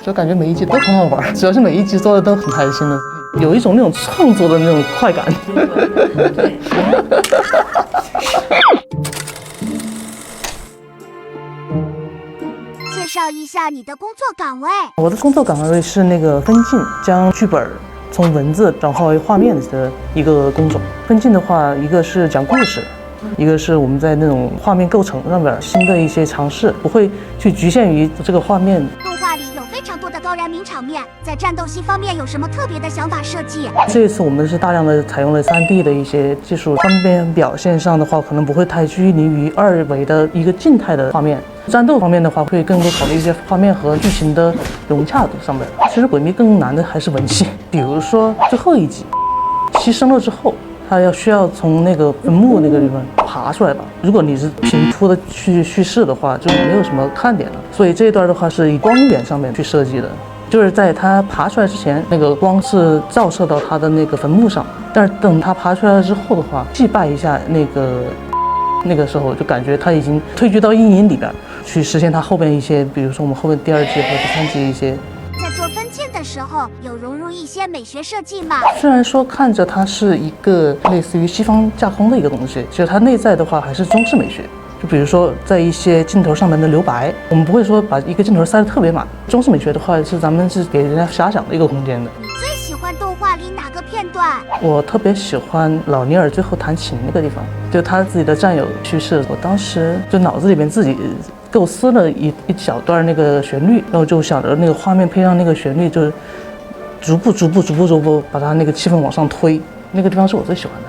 就感觉每一集都很好玩，只要是每一集做的都很开心的，有一种那种创作的那种快感。对。介绍一下你的工作岗位。我的工作岗位是那个分镜，将剧本从文字转化为画面的一个工种。分镜的话，一个是讲故事，一个是我们在那种画面构成上面新的一些尝试，不会去局限于这个画面。动画里有非常多的高燃名场面，在战斗戏方面有什么特别的想法设计？这一次我们是大量的采用了3D 的一些技术，方面表现上的话，可能不会太拘泥于2维的一个静态的画面。战斗方面的话，会更多考虑一些画面和剧情的融洽度上面。其实鬼灭更难的还是文戏，比如说最后一集牺牲了之后，他需要从那个坟墓那个地方爬出来吧。如果你是平铺的去叙事的话，就没有什么看点了。所以这一段的话是以光源上面去设计的，就是在他爬出来之前，那个光是照射到他的那个坟墓上，但是等他爬出来了之后的话，祭拜一下那个时候，就感觉他已经退居到阴影里边，去实现他后边一些，比如说我们后面第2季和第3季一些。在做分镜的时候，有融入一些美学设计吗？虽然说看着它是一个类似于西方架空的一个东西，其实它内在的话还是中式美学。就比如说在一些镜头上面的留白，我们不会说把一个镜头塞得特别满。中式美学的话，是咱们是给人家遐想的一个空间的。你最喜欢动画里哪个片段？我特别喜欢老尼尔最后弹琴那个地方，就他自己的战友去世，我当时就脑子里面自己构思了一小段那个旋律，然后就想着那个画面配上那个旋律，就是逐步把他那个气氛往上推，那个地方是我最喜欢的。